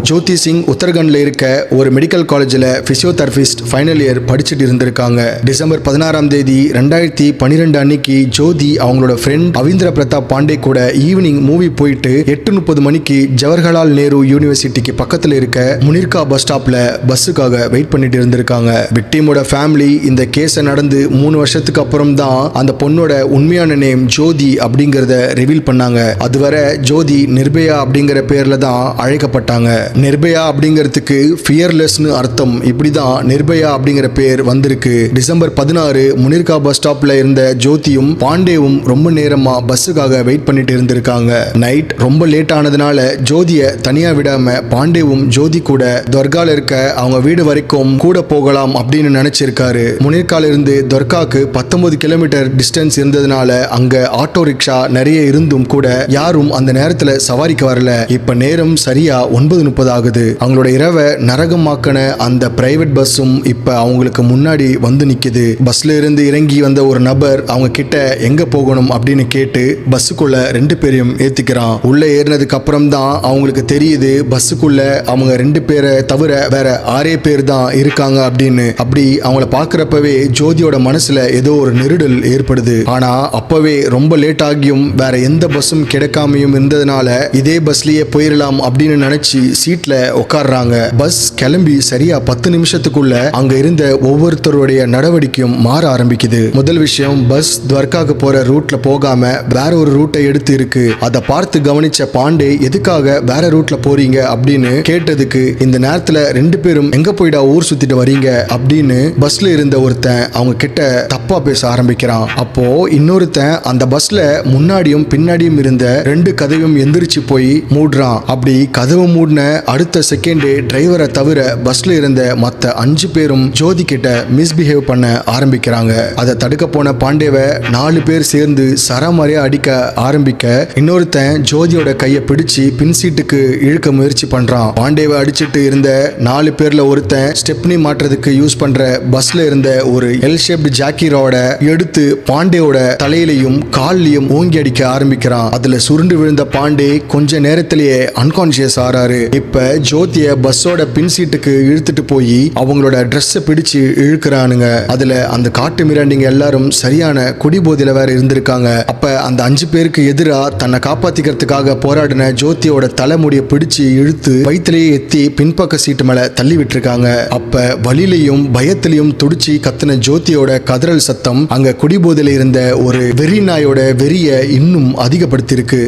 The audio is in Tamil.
ஜோதி சிங் உத்தரகண்ட்ல இருக்க ஒரு மெடிக்கல் காலேஜில் பிசியோதெரபிஸ்ட் ஃபைனல் இயர் படிச்சுட்டு இருந்திருக்காங்க. டிசம்பர் 16ஆம் தேதி 2012 அன்னைக்கு ஜோதி அவங்களோட ஃப்ரெண்ட் அவீந்திர பிரதாப் பாண்டே கூட ஈவினிங் மூவி போயிட்டு 8:30 மணிக்கு ஜவஹர்லால் நேரு யூனிவர்சிட்டிக்கு பக்கத்தில் இருக்க முனிர்கா பஸ் ஸ்டாப்ல பஸ்ஸுக்காக வெயிட் பண்ணிட்டு இருந்திருக்காங்க. விக்டிமோட ஃபேமிலி இந்த கேஸை நடந்து 3 வருஷத்துக்கு அப்புறம் தான் அந்த பொண்ணோட உண்மையான நேம் ஜோதி அப்படிங்கறத ரிவீல் பண்ணாங்க. அதுவரை ஜோதி நிர்பயா அப்படிங்கிற பேர்ல தான் அழைக்கப்பட்டாங்க. நிர்பயா அப்படிங்கிறதுக்கு ஃபியர்லெஸ்னு அர்த்தம். இப்படிதான் நிர்பயா அப்படிங்கிற பேர் வந்திருக்கு. டிசம்பர் 16 முனிர்கா பஸ் ஸ்டாப்ல இருந்த ஜோதியும் பாண்டேவும் ரொம்ப நேரமா பஸ்ஸுக்காக வெயிட் பண்ணிட்டு இருந்திருக்காங்க. நைட் ரொம்ப லேட் ஆனதுனால ஜோதியை தனியா விடாம பாண்டேவும் ஜோதி கூட துர்கால இருக்க அவங்க வீடு வரைக்கும் கூட போகலாம் அப்படின்னு நினைச்சிருக்காரு. முனிர்கால இருந்து துர்காக்கு 19 கிலோமீட்டர் டிஸ்டன்ஸ் இருந்ததுனால அங்க ஆட்டோ ரிக்ஷா நிறைய இருந்தும் கூட யாரும் அந்த நேரத்துல சவாரிக்கு வரல. இப்ப நேரம் சரியா 9:30 ஆகுது. அவங்களோட இரவை நரகமாக்கின அந்த பிரைவேட் பஸ்ஸும் இப்ப அவங்களுக்கு முன்னாடி வந்து நிக்குது. பஸ்ல இருந்து இறங்கி வந்த ஒரு நபர் அவங்க கிட்ட எங்க போகணும் அப்படின்னு கேட்டு பஸ்ஸுக்குள்ள 2 பேரையும் ஏத்திக்கிறான். உள்ள ஏறினதுக்கு அப்புறம் தான் அவங்களுக்கு தெரியுது பஸ்ஸுக்குள்ள அவங்க 2 பேரை தவிர வேற 6 பேர் தான் இருக்காங்க அப்படின்னு. அப்படி அவங்கள பாக்குறப்பவே ஜோதியோட மனசுல ஏதோ ஒரு நெருடல் ஏற்படுது. ஆனா அப்பவே ரொம்ப லேட் ஆகியும் வேற எந்த பஸ்ஸும் கிடைக்காமையும் இருந்ததுனால இதே பஸ்லயே போயிடலாம் அப்படின்னு நினைச்சு சீட்ல உட்கார்றாங்க. பஸ் கிளம்பி சரியா 10 நிமிஷத்துக்குள்ள அங்க இருந்த ஒவ்வொருத்தருடைய நடவடிக்கையும் மாற ஆரம்பிக்குது. முதல் விஷயம், பஸ் துவாரகாக்கு போற ரூட்ல போகாம வேற ஒரு ரூட்டை எடுத்து இருக்கு. அதை பார்த்து கவனிச்ச பாண்டே எதுக்காக வேற ரூட்ல போறீங்க அப்படின்னு கேட்டதுக்கு இந்த நேரத்துல 2 பேரும் எங்க போயிடா ஊர் சுத்திட்டு வரீங்க அப்படின்னு பஸ்ல இருந்த ஒருத்தன் அவங்க கிட்ட தப்பா பேச ஆரம்பிக்கிறான். அப்போ இன்னொருத்தன் அந்த பஸ்ல முன்னாடியும் பின்னாடியும் இருந்த 2 கதவையும் எந்திரிச்சு போய் மூடுறான். அப்படி கதவு மூடின அடுத்த செகண்டே டிரைவரை தவிர பஸ்ல இருந்த மத்த 5 பேரும் ஜோதி கிட்ட மிஸ்பிஹேவ் பண்ண ஆரம்பிக்கிறாங்க. அதை தடுக்க போன பாண்டேவை 4 பேர் சேர்ந்து சரமாரியா அடிக்க ஆரம்பிக்க இன்னொருத்தன் ஜோதியோட கையை பிடிச்சு பின் சீட்டுக்கு இழுக்க முயற்சி பண்றான். பாண்டேவை அடிச்சிட்டு இருந்த 4 பேர்ல ஒருத்தன் ஸ்டெப்னி மாற்றுறதுக்கு யூஸ் பண்ற பஸ்ல இருந்த ஒரு எல் ஷேப்டு ஜாக்கி ராட எடுத்து பாண்டேவோட தலையிலையும் கால்லையும் ஓங்கி அடிக்க ஆரம்பிக்கிறான். அதுல சுருண்டு விழுந்த பாண்டே கொஞ்ச நேரத்திலேயே அன்கான்சியஸ் ஆறாரு. இப்ப ஜோதிய பஸ்ஸோட பின் சீட்டுக்கு இழுத்துட்டு போய் அவங்களோட ட்ரெஸ்ஸை பிடிச்சு இழுக்கிறானுங்க. அதுல அந்த காட்டு மிராண்டிங்க எல்லாரும் சரியான குடிபோதையில வேற இருந்திருக்காங்க. அப்ப அந்த 5 பேருக்கு எதிரா தன்னை காப்பாத்திக்கிறதுக்காக போராடின ஜோதியோட தலைமுடியை பிடிச்சு இழுத்து வயிற்றிலேயே எத்தி பின்பக்க சீட்டு மேல தள்ளி விட்டுருக்காங்க. அப்ப வலியிலையும் பயத்திலையும் துடிச்சு கத்தின ஜோதியோட கதறல் சத்தம் அங்க குடிபோதையில இருந்த ஒரு வெறி நாயோட வெறிய இன்னும் அதிகப்படுத்திருக்கு.